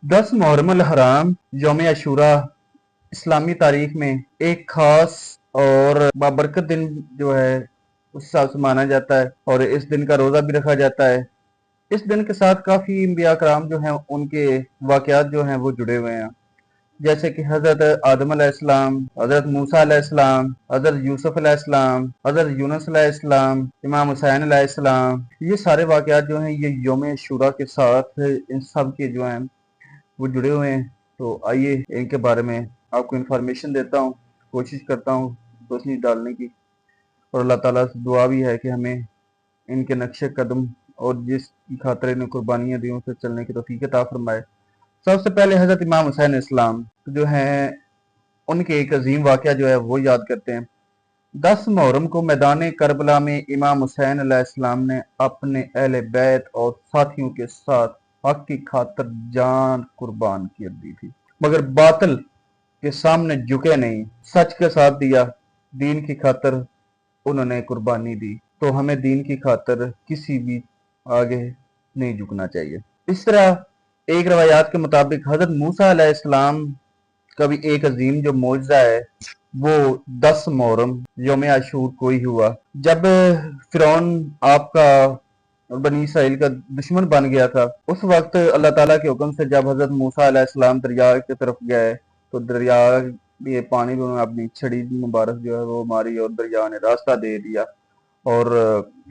10 मुहर्रम अल हराम यौम आशूरा इस्लामी तारीख में एक खास और बाबरकत दिन जो है उस हिसाब से माना जाता है और इस दिन का रोज़ा भी रखा जाता है। इस दिन के साथ काफ़ी अंबिया कराम जो हैं उनके वाक़यात जो हैं वो जुड़े हुए हैं, जैसे कि हज़रत आदम अलैहिस्सलाम, हज़रत मूसा अलैहिस्सलाम, हज़रत यूसुफ अलैहिस्सलाम, हज़रत यूनुस अलैहिस्सलाम, इमाम हुसैन अलैहिस्सलाम। ये सारे वाक़यात जो हैं ये यौम आशूरा के साथ इन सब के जो हैं वो जुड़े हुए हैं। तो आइए इनके बारे में आपको इन्फॉर्मेशन देता हूँ, कोशिश करता हूँ रोशनी डालने की, और अल्लाह ताला से दुआ भी है कि हमें इनके नक्शे कदम और जिसकी खातिर इन्हें कुर्बानियाँ दी उनसे चलने की तौफीक अता फरमाए। सबसे पहले हज़रत इमाम हुसैन इस्लाम जो हैं उनके एक अजीम वाक़या जो है वो याद करते हैं। 10 मुहर्रम को मैदान करबला में इमाम हुसैन अलैहिस्सलाम ने अपने अहले बैत और साथियों के साथ हक की खातिर जान कुर्बान कर दी थी, मगर बातिल के सामने झुके नहीं, सच के साथ दिया। दीन की खातिर उन्होंने कुर्बानी दी, तो हमें दीन की खातिर किसी भी आगे नहीं झुकना चाहिए। इस तरह एक रवायात के मुताबिक हजरत मूसा अलैहिस्सलाम का भी एक अजीम जो मौजज़ा है वो 10 मुहर्रम यौम आशूर को ही हुआ, जब फिरौन आपका और बनी इसराइल का दुश्मन बन गया था। उस वक्त अल्लाह ताला के हुक्म से जब हजरत मूसा अलैहिस्सलाम दरिया की तरफ गए तो दरिया ये पानी में उन्होंने अपनी छड़ी मुबारक जो है वो मारी और दरिया ने रास्ता दे दिया, और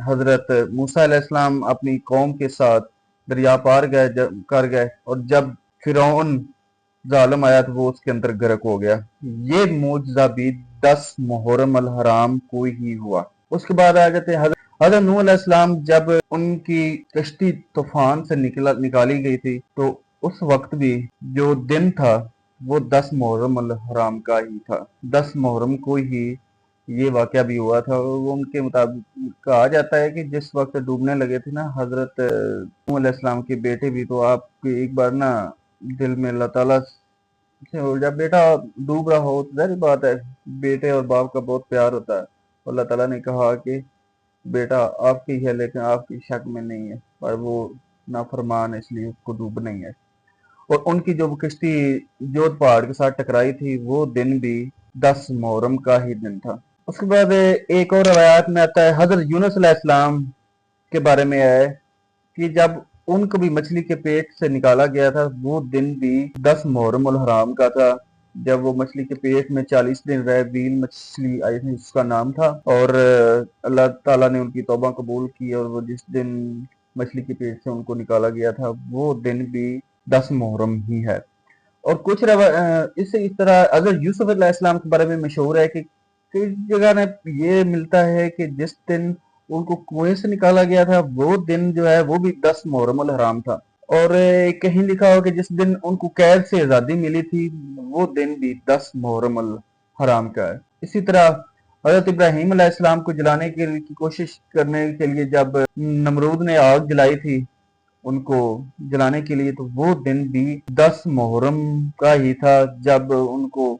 हजरत मूसा अलैहिस्सलाम अपनी कौम के साथ दरिया पार कर गए, और जब फिरौन जालिम आया तो वो उसके अंदर गर्क हो गया। ये मौजज़ा भी 10 मुहर्रम अल हराम को ही हुआ। उसके बाद आ जाते हैं हज़रत नूह अलैहिस्सलाम, जब उनकी कश्ती तूफान से निकाली गई थी तो उस वक्त भी जो दिन था वो 10 मुहर्रम अल हराम का ही था। 10 मुहर्रम को ही ये वाक़या भी हुआ था। वो उनके मुताबिक कहा जाता है कि जिस वक्त डूबने लगे थे ना हज़रत नूह अलैहिस्सलाम के बेटे भी, तो आपके एक बार ना दिल में अल्लाह ताला से हो, जब बेटा डूब रहा हो तो ज़ाहिर बात है बेटे और बाप का बहुत प्यार होता है। अल्लाह ताला ने कहा कि बेटा आपकी ही है लेकिन आपकी शक में नहीं है, पर वो नाफरमान है इसलिए उसको डूब नहीं है। और उनकी जो कश्ती जोध पहाड़ के साथ टकराई थी वो दिन भी 10 मुहर्रम का ही दिन था। उसके बाद एक और रवायात में आता है हजरत यूनुस अलैहिस्सलाम के बारे में है कि जब उनको भी मछली के पेट से निकाला गया था वो दिन भी 10 मुहर्रम उल हराम का था, जब वो मछली के पेट में 40 दिन रहे। बील मछली आई थी उसका नाम था, और अल्लाह ताला ने उनकी तौबा कबूल की, और वो जिस दिन मछली के पेट से उनको निकाला गया था वो दिन भी 10 मुहर्रम ही है। और कुछ इससे इस तरह अगर यूसुफ अलैहिस्सलाम के बारे में मशहूर है कि कई जगह ने ये मिलता है कि जिस दिन उनको कुएं से निकाला गया था वो दिन जो है वो भी 10 मुहर्रम अल हराम था। और कहीं लिखा हो कि जिस दिन उनको कैद से आज़ादी मिली थी वो दिन भी 10 मुहर्रम अल हराम का है। इसी तरह हजरत इब्राहीम अलैहिस्सलाम को जलाने की कोशिश करने के लिए जब नमरूद ने आग जलाई थी उनको जलाने के लिए, तो वो दिन भी 10 मुहर्रम का ही था, जब उनको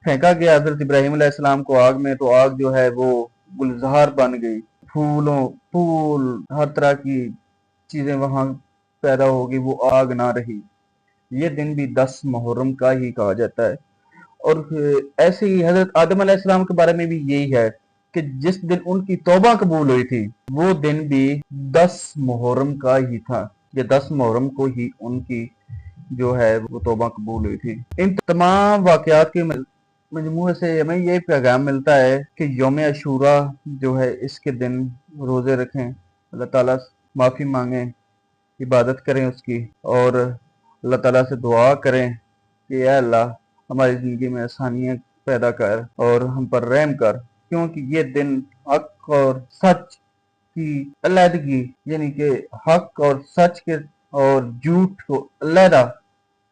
फेंका गया हजरत इब्राहीम अलैहिस्सलाम को आग में, तो आग जो है वो गुलजार बन गई, फूल हर तरह की चीजें वहां पैदा हो गई, वो आग ना रही। ये दिन भी 10 मुहर्रम का ही कहा जाता है। और ऐसे ही हजरत आदम अलैहिस्सलाम के बारे में भी यही है कि जिस दिन उनकी तौबा कबूल हुई थी वो दिन भी 10 मुहर्रम का ही था। ये 10 मुहर्रम को ही उनकी जो है वो तौबा कबूल हुई थी। इन तमाम वाकयात के मजमूए से हमें ये पैगाम मिलता है कि यौम अशूरा जो है इसके दिन रोज़े रखें, अल्लाह ताला माफ़ी मांगें, इबादत करें उसकी, और अल्लाह ताला से दुआ करें कि या अल्लाह हमारी ज़िंदगी में आसानियाँ पैदा कर और हम पर रहम कर, क्योंकि ये दिन हक और सच की अलहदगी, यानी कि हक और सच के और झूठ को अलहदा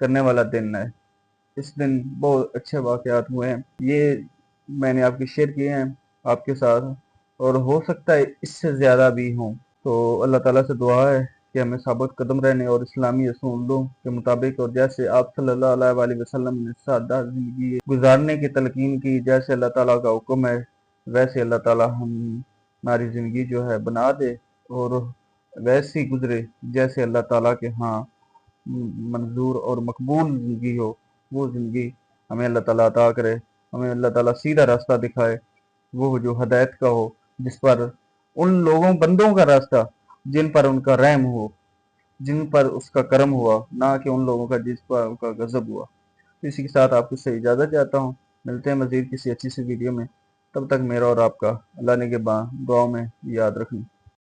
करने वाला दिन है। इस दिन बहुत अच्छे वाकयात हुए हैं, ये मैंने आपके शेयर किए हैं आपके साथ, और हो सकता है इससे ज़्यादा भी हों। तो अल्लाह ताला से दुआ है कि हमें साबित कदम रहने और इस्लामी असूलों के मुताबिक, और जैसे आप सल्लल्लाहु अलैहि वसल्लम ने सादा ज़िंदगी गुजारने की तलकीन की, जैसे अल्लाह ताला का हुक्म है वैसे अल्लाह ताला हमारी ज़िंदगी जो है बना दे और वैसी गुजरे जैसे अल्लाह ताला के हाँ منظور اور مقبول زندگی ہو، وہ زندگی ہمیں اللہ تعالیٰ عطا کرے، ہمیں اللہ تعالیٰ سیدھا راستہ دکھائے، وہ جو ہدایت کا ہو، جس پر ان لوگوں بندوں کا راستہ جن پر ان کا رحم ہو، جن پر اس کا کرم ہوا، نہ کہ ان لوگوں کا جس پر ان کا غضب ہوا۔ اسی کے ساتھ آپ سے اجازت چاہتا ہوں، ملتے ہیں مزید کسی اچھی سی ویڈیو میں، تب تک میرا اور آپ کا اللہ نگہباں، دعاؤں میں یاد رکھیں۔